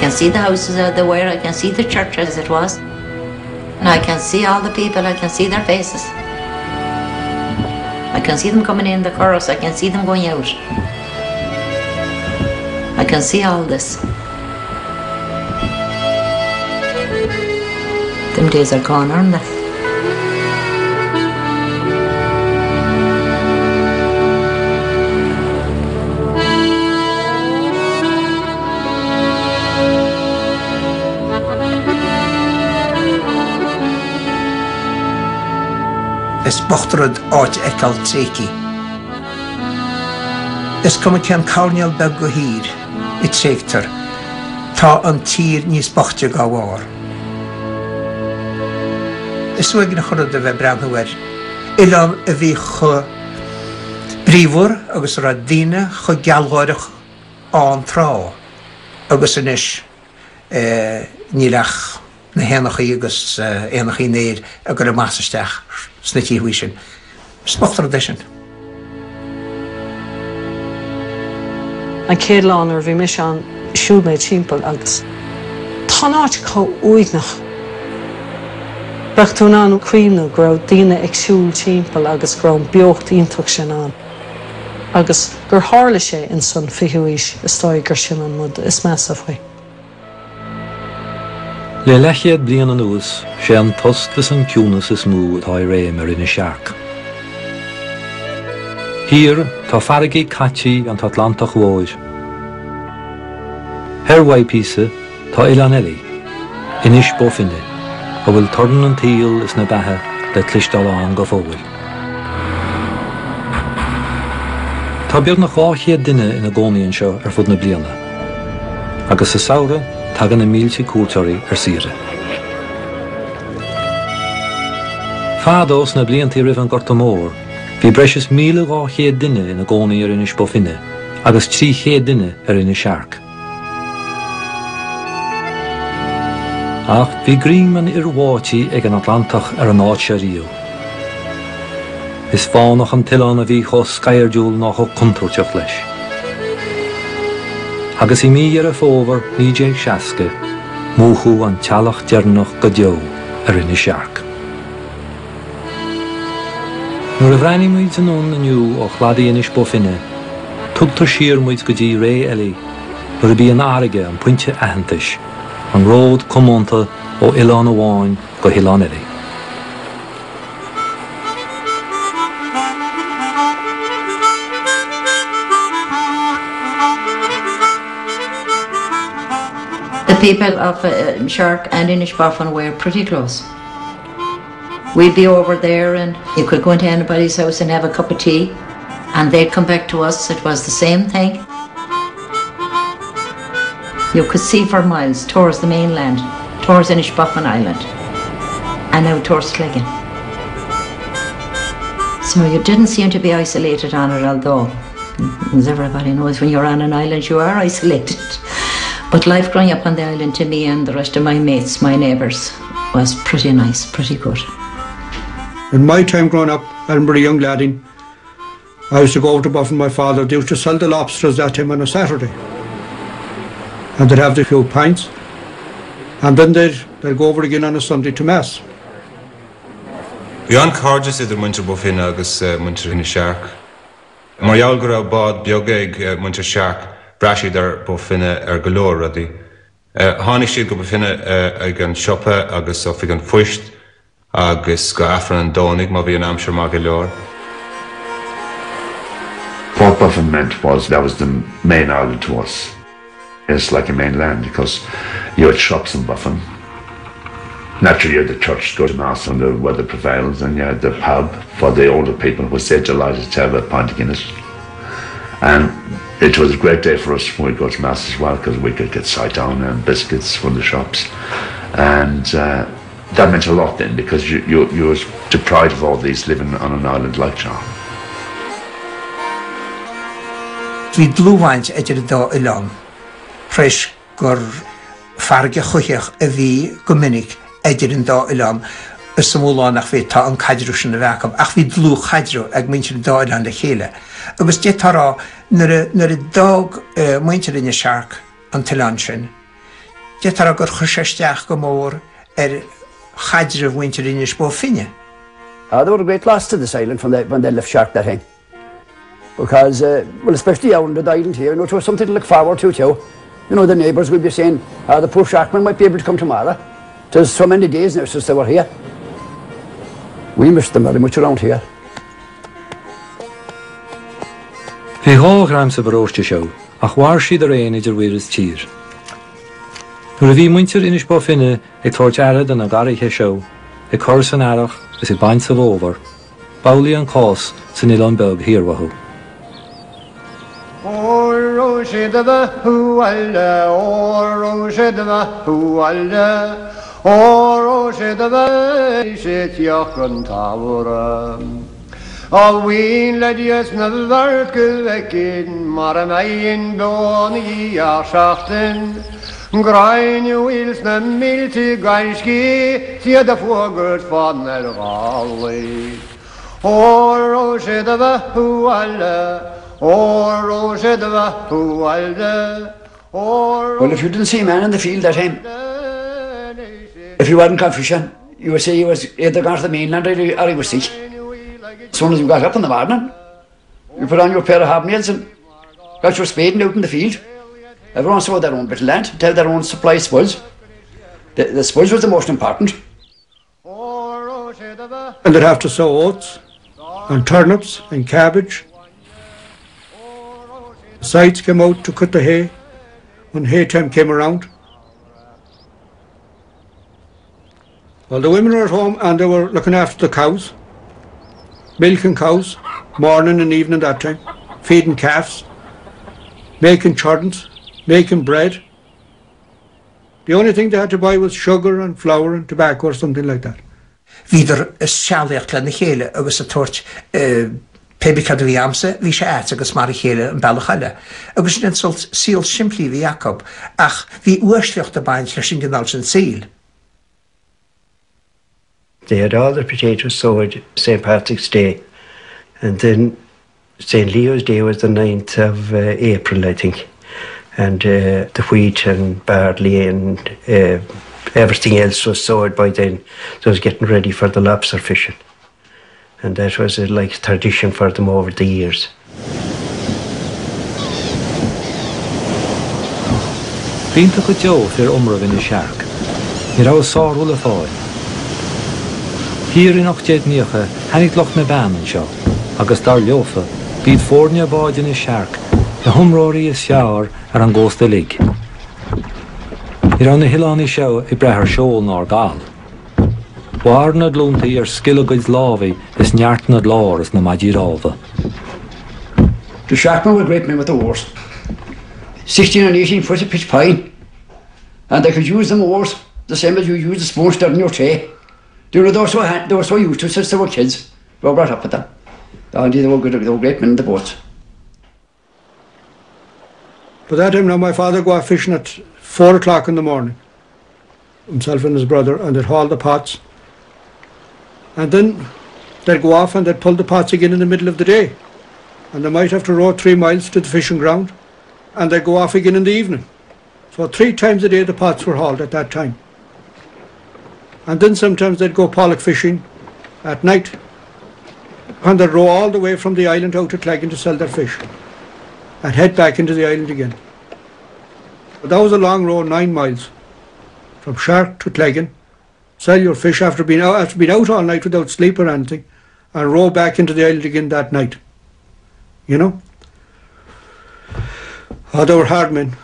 can see the houses out there where I can see the church as it was. And I can see all the people, I can see their faces. I can see them coming in the chorus, I can see them going out. I can see all this. Them days are gone, aren't they? Is bochtrad áit ecal tréki. Is cum cean carnial beg go hír, I tréictar, tá an tír níos bochte go bhár. Is uigin chorad a bheith brandhuair, Ilam a bhí chu bríomhar agus ra daoine chu gealgháireach an trá, agus inis nílach na héanachaí agus éanachaí néir a gur a másaisteach sna tíhuí sin. Spachtar a sin. An céad lánar bhí mis an siúlméid timpeall agus tá áit có uignach. Brechtún an cuimhnú go raibh daoine ag siúl timpeall agus go raibh beocht iontóg sin an. Agus gur tharla sé in son fichiúis is táid gur sin an mud is meas a faoi. Le lechiad blian an ús, sé an tostas an ciúnas is mú atá réim ar ina seac. Hir tá faragaí catí an Atlantach mhóid. Herhaid písa tá Ilan Elí, inis bofinne, a bhfuil tordan an tíl is na bethe le tlistáil go fóil. Tá beag na 800 duine ina gcónaíonn seo ar fud na bliana, agus sa saoire tagan na mílte cuairteoirí ar sire. Fádós na bliantaí ribh an Gortamór, bhí breis 1,800 duine ina gcónaí ar inis bofinne, agus 300 duine ar ina seac. Ach bhí gríman ar bháití ag an Atlantach ar an áit sé riú. Is fánach an tileán a bhí chus scairdiúil nach ó contúirteach leis. Agus I mí ar a fómhar 1960, múchú an tealach dearnach go deo ar ina seac. Nuair a bhreaní muid an ón aniu ó chladaí inis bofinne, tugtar siar muid go dtí ré eile, nuair a bhí an airige an puinte aitheantais, an ród commonta ó Ilan Amháin go Ilan Elí. The people of Shark and Inishboffin were pretty close. We'd be over there and you could go into anybody's house and have a cup of tea and they'd come back to us. It was the same thing. You could see for miles towards the mainland, towards Inishboffin Island and now towards Cleggan. So you didn't seem to be isolated on it, although, as everybody knows, when you're on an island you are isolated. But life growing up on the island to me and the rest of my mates, my neighbours, was pretty nice, pretty good. In my time growing up, I'm a very young laddie, I used to go over to Buffin, my father. They used to sell the lobsters that time on a Saturday. And they'd have the few pints. And then they'd go over again on a Sunday to Mass. Bhí an cárdas idir muintir Buffin agus muintir ina seac. Mar gheall go raibh bád beag ag muintir seac, Brashid ar bofinne golóir rudí. Tháinig siad go bofinne ag an siopa agus ofig an fuist agus go afran an dónig má bhí an amsir má go leor. What Buffin meant was that was the main island to us. It's like a main land because you had shops in Buffin. Naturally you had the church to go to Mass when the weather prevails, and you had the pub for the older people who were delighted to have a pint in it. And it was a great day for us when we'd go to Mass as well, because we could get side down and biscuits from the shops. And that meant a lot then, because you were deprived of all these living on an island like John. Dwi blúhaint idir dá Ilan, preis gur farge chuicheach a bhí go minic idir an dá Ilan, is samúlánach bhí tá an caidrú sin a bhecam, ach bhí blú caidrú ag muintir dá Ilan le chéile. Agus dé tará, nuair a dag muintir in a seac an Tilan sin, Tar gur chuisteach go mór chaidir winter in bó finne. They were a great loss to this island when they left Shark that thing. Because, well, especially out on the island here, it was something to look forward to too. The neighbours would be saying, the poor Sharkmen might be able to come tomorrow. There's so many days now since they were here. We missed them very much around here. He há gram sa baróiste seo, ach war siad ar éon idir uireas tír. Nuair a bhí muintir inis bó finne ag tabhairt airad an agarithe seo, ag cur san airach is ag baint sa bhómhar, baulaí an cás san Uileán Beag hiarmhathú. O Roshidava Hualla, O Roshidava Hualla, O Roshidava Shityakan Tavura. Al wien ledius na vart gewekken, maar mijn boni schachten. Grain wils na milte ganski, zie de vogels van el rally. O Roshidava Hualla, O Roshidava Hualla. Well, if you didn't see a man in the field that time, if you weren't confident, you would say he was either gone to the mainland or he was sick. As soon as you got up in the morning, you put on your pair of hobnails and got your spade and out in the field. Everyone saw their own bit of land, tell their own supply spoils. The spoils was the most important. And they'd have to sow oats and turnips and cabbage. The sides came out to cut the hay when hay time came around. Well, the women were at home and they were looking after the cows, milking cows, morning and evening that time, feeding calves, making churns, making bread. The only thing they had to buy was sugar and flour and tobacco or something like that. Vider sealacht le na chéile agus a tuairt pebicad bhí amsa, bhí sé áit agus mar a chéile an bailchaile. Agus sin síl simplí bhí Jacob, ach bhí uaisleocht a baint leis sin gynál sin síl. They had all the potatoes sowed St. Patrick's Day, and then St. Leo's Day was the 9th of April, I think. And the wheat and barley and everything else was sowed by then. So it was getting ready for the lobster fishing. And that was like a tradition for them over the years. Bínta go Joe fyr umrah in the Shark. Ní rá sárúil a fáil. Hir in 1809 hanig loch na banan seo, agus dar leofa, bíd fórne báid in the Shark, na humróirí is seaar ar an gcósta lig. Ní rá na hilánaí seo I brethir seol ná gáil. War na dlúntaí ar scileagaid lávaí is neart na lár is na maidí ráva. The Sharkmen were great men with the oars. 16 and 18 foot of pitch pine. And they could use them oars the same as you use the spoon stirred in your tray. They were so used to it since they were kids. They were brought up with them. And they were good, they were great men in the boats. But that time now my father go out fishing at 4 o'clock in the morning. Himself and his brother, and they'd haul the pots. And then they'd go off and they'd pull the pots again in the middle of the day. And they might have to row 3 miles to the fishing ground. And they'd go off again in the evening. So 3 times a day the pots were hauled at that time. And then sometimes they'd go pollock fishing at night. And they'd row all the way from the island out to Cleggan to sell their fish. And head back into the island again. But that was a long row, 9 miles. From Shark to Cleggan. Sell your fish after being out all night without sleep or anything. And row back into the island again that night. You know? Oh, they were hard men.